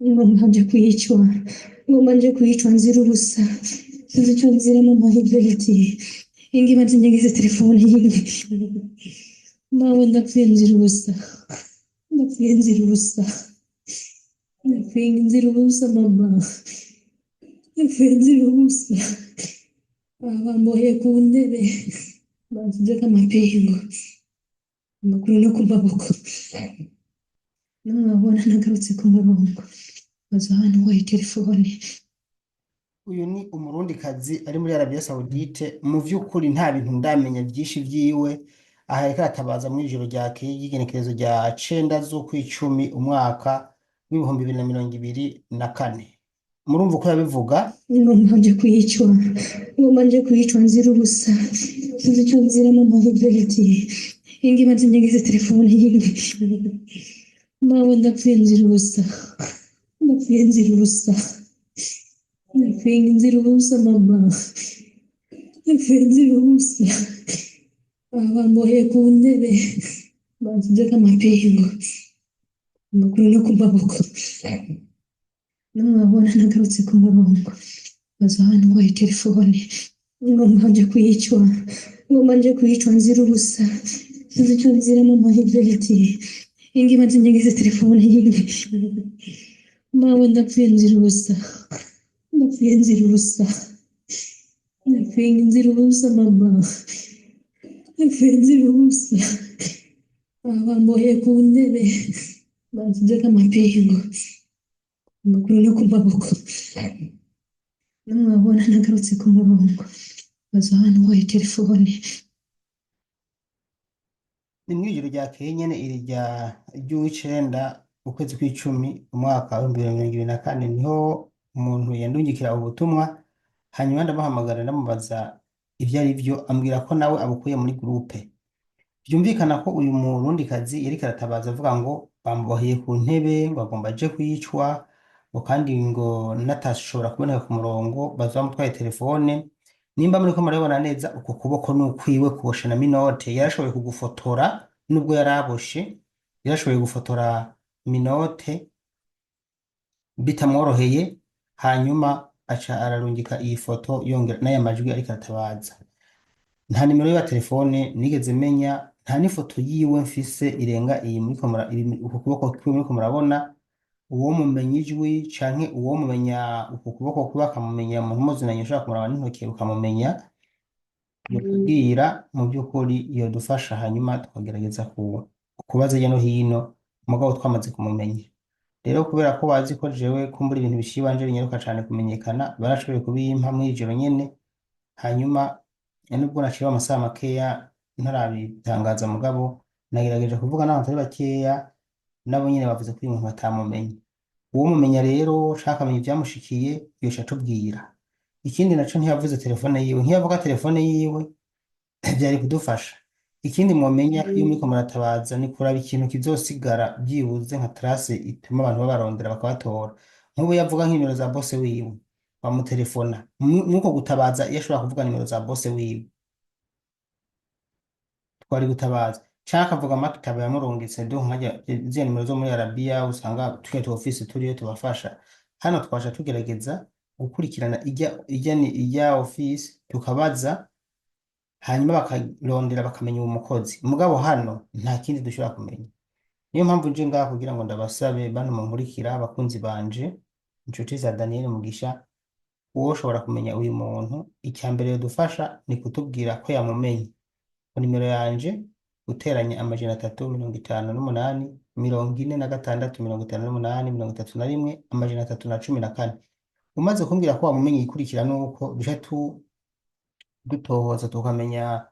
ngomba nje kuyicwa ngomba nje kuyicwa nzira ubusa sinzi icyo nziramo amahirwe ati ingiba nzinyagize telefone yindi mawe ndapfuye nzira ubusa ndapfuye nzira ubusa ndapfuye nzira ubusa mama ndapfuye nzira ubusa bamboheye ku ntebe bansizeho amapingu amaguru no ku maboko namwabona nagarutse ku murongo baza hano waye telefone. Uyu ni umurundikazi ari muri Arabia Saudite. Mu vy'ukuri nta bintu ndamenya vyinshi vyiwe. Aha yariko aratabaza mw'ijoro ryakeye ry'igenekerezo rya 9 z'ukwicumi umwaka w'ibihumbi 2024. Murumva uko yabivuga? Ngomba nje kuyicwa ngomba nje kuyicwa nzira ubusa sinzi icyo nziramo amahirwe ati ingiba nzinyagize telefone yindi mawe ndapfuye nzira ubusa ndapfuye nzira ubusa ndapfuye nzira ubusa mama ndapfuye nzira ubusa bamboheye ku ntebe bansizeho amapingu amaguru no ku maboko namwabona nagarutse ku murongo baza hano waye telefone. Ngomba nje kuyicwa ngomba nje kuyicwa nzira ubusa sinzi icyo nziramo amahirwe ati ingiba nzinyagize telefone yindi mawe ndapfuye nzira ubusa ndapfuye nzira ubusa ndapfuye nzira ubusa mama ndapfuye nzira ubusa bamboheye ku ntebe bansizeho amapingu amaguru no ku maboko namwabona nagarutse ku murongo baza hano waye telefone. Ni mw'ijoro ryakeye nyene iri ry'uw'icenda ukwezi kw'icumi umwaka w'ibihumbi 2024 niho umuntu yandungikira ubutumwa, hanyuma ndamuhamagara ndamubaza ivyo ari vyo, ambwira ko nawe abukuye muri groupe. Vyumvikana ko uyu murundikazi yariko aratabaza avuga ngo bamboheye ku ntebe, ngo agomba aje kuyicwa, ngo kandi ngo natashobora kuboneka ku murongo baza bamutwaye telefone. Nimba muriko murabibona neza, uko kuboko n'ukwiwe kuboshe na minote. Yarashoboye kugufotora nubwo yaraboshe, yarashoboye gufotora minote bitamworoheye, hanyuma aca ararungika iyi foto yongera n'aya majwi ariko aratabaza. Nta nimero yiwe ya telefone nigeze menya, nta n'ifoto yiwe mfise irenga iyi uku kuboko kwiwe muriko murabona. Uwo mumenya ijwi canke uwo mumenya uku kuboko kwiwe akamumenya, umuntu muzinanye ushobora kumuraba n'intoki ukamumenya, yotubwira mu by'ukuri yodufasha, hanyuma tukagerageza kubaza hirya no hino, mugabo twamaze kumumenya. Rero kubera ko bazi ko jewe kumbura ibintu bishibanje binyaruka cane kumenyekana, barashoboye kubimpa mw'ijoro nyene, hanyuma nubwo naciwe amasaha makeya ntarabitangaza, mugabo nagerageje kuvuga n'abantu batari bakeya, nabo nyene bavuze ko uyu muntu batamumenye. Uwo mumenya rero ushaka kumenya ivyamushikiye yoca atubwira. Ikindi naco ntiyavuze telefone yiwe, ntiyavuga telefone yiwe vyari kudufasha. Ikindi mwomenya iyo muriko muratabaza ni kuraba ikintu kizosigara vyibuze nka trace ituma abantu babarondera bakabatora. Nk'ubu yavuga nk'inimero za bose wiwe bamutelefona, mwuko gutabaza iyo ashobora kuvuga nimero za bose wiwe twari gutabaza, canke akavuga amakitabo yamurungitse donc nkajya ziriya nimero zo muri Arabia usanga twe tu office turiyo tubafasha. Hano twasha tugerageza gukurikirana ijya office tukabaza, hanyuma bakarondera bakamenya uwo mukozi. Mugabo hano nta kindi dushobora kumenya. Niyo mpamvu nje ngaha kugira ngo ndabasabe bantu munkurikira, abakunzi banje, inshuti za Daniel Mugisha, uwo ushobora kumenya uyu muntu, icyambere yodufasha ni kutubwira ko yamumenye. Nimero yanje guteranya 358 46 58 31 314. Umaze kumbwira ko wamumenye, ikurikira nuko duca dutohoza tukamenya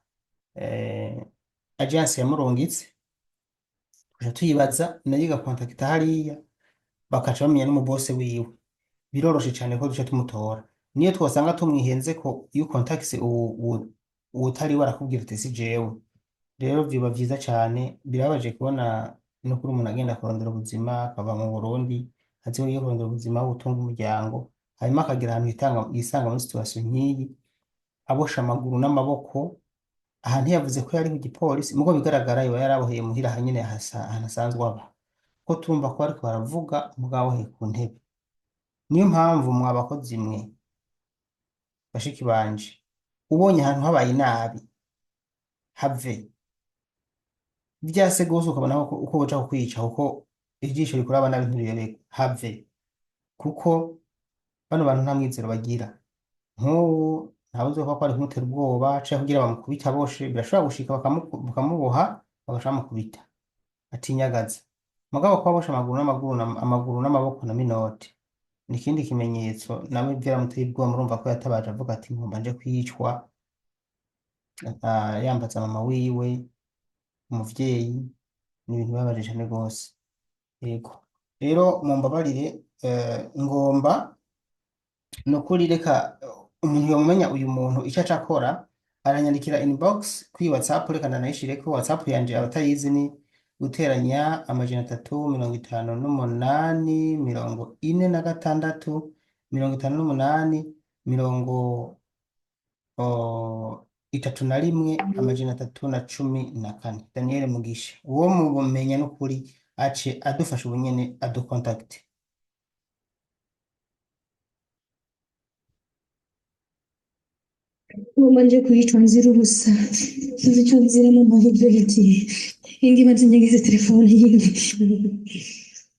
agence yamurungitse, duca tuyibaza nayo igakontakita hariya, bakaca bamenya n'umubose wiwe. Biroroshe cane ko duca tumutora. Niyo twasanga tumwihenze ko iyo kontakise utari warakubwira uti si jewe, rero vyoba vyiza cane. Birabaje kubona no kuri umuntu agenda kurondera ubuzima akava mu Burundi azi yo kurondera ubuzima butunga umuryango, hanyuma akagira ahantu yisanga muri situation nk'iyi, abosha amaguru n'amaboko. Aha ntiyavuze ko yari ku gipolisi, mugo bigaragara yoba yaraboheye muhira hanyene ahantu asanzwe aba. kuko turumva ko bariko baravuga mugabo he ku ntebe. Niyo mpamvu mwa bakozi mwe bashiki banje, ubonye ahantu habaye nabi have vyase gose ukabona uko boca kukwica kuko ijisho rikuraba nabi ntiriyoberwa have, kuko bano bantu nta mwizero bagira. Nk'ubu ntawe uzovuga ko ari kumutera ubwoba canke kugira bamukubite aboshe, birashobora gushika bakamuboha bagaca bamukubita atinyagaza, mugabo kuba aboshe amaguru n'amaboko na minote ni ikindi kimenyetso. Nawe vyaramuteye ubwoba, murumva ko yatabaje avuga ati ngomba nje kwicwa, yambaza mama wiwe umuvyeyi. Ni ibintu bibabaje cane gose. Yego rero mumbabarire, ngomba nukuri reka umuntu yomumenya uyu muntu ico aca akora, aranyandikira inbox kuri WhatsApp. Reka ndanayishireko WhatsApp yanje, abatayizi ni guteranya 358 46 58 31 Daniel Mugisha. Uwo mubumenya nukuri ace adufasha ubunyene adukontakte. ngoma nje kuyicwa nzira ubusa sinzi icyo nzira mu mahibiriti ingi maze nyegeze telefone yiwe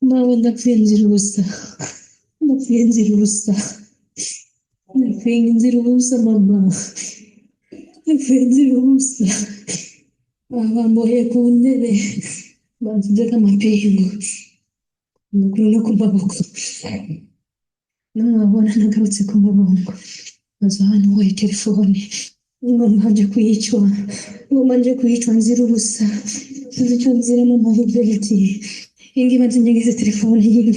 mawe ndapfuye nzira ubusa ndapfuye nzira ubusa ndapfuye nzira ubusa mama ndapfuye nzira ubusa bamboheye ku ntebe bansizeho amapingu ku maguru no ku maboko namwabona nagarutse ku murongo baza hano waye telefone ngomba nje kuyicwa nzira ubusa sinzi icyo nzira mu mahibiriti ingi maze nyegeze telefone yiwe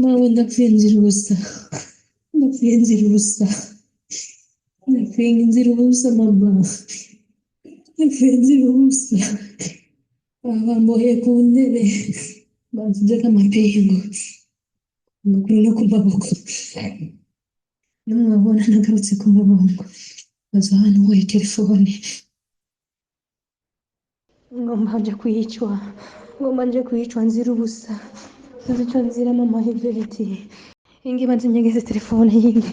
mawe ndapfuye nzira ubusa ndapfuye nzira ubusa ndapfuye nzira ubusa mama ndapfuye nzira ubusa bamboheye ku ntebe bansizeho amapingu ku maguru no ku maboko namwabona nagarutse ku murongo baza hano waye telefone ngomba nje kuyicwa nzira ubusa sinzi icyo nzira mu mahibiriti ingi maze nyegeze telefone yiwe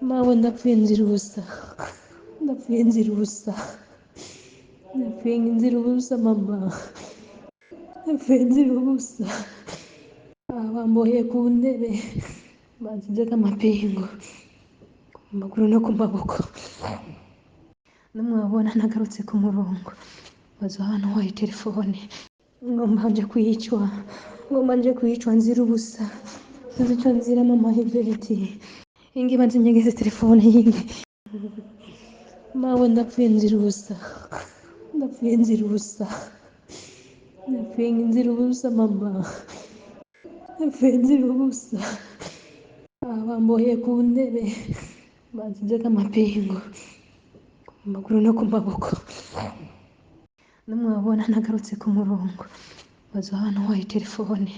mawe ndapfuye nzira ubusa ndapfuye nzira ubusa ndapfuye nzira ubusa mama ndapfuye nzira ubusa bamboheye ku ntebe bansizeho amapingu ku maguru no ku maboko namwabona nagarutse ku murongo baza hano waye telefone ngomba nje kuyicwa nzira ubusa sinzi icyo nzira mu mahibiriti ingi maze nyegeze telefone yiwe mawe ndapfuye nzira ubusa ndapfuye nzira ubusa ndapfuye nzira ubusa mama ndapfuye nzira ubusa bamboheye ku ntebe bansizeho amapingu ku maguru no ku maboko namwabona nagarutse ku murongo baza hano waye telefone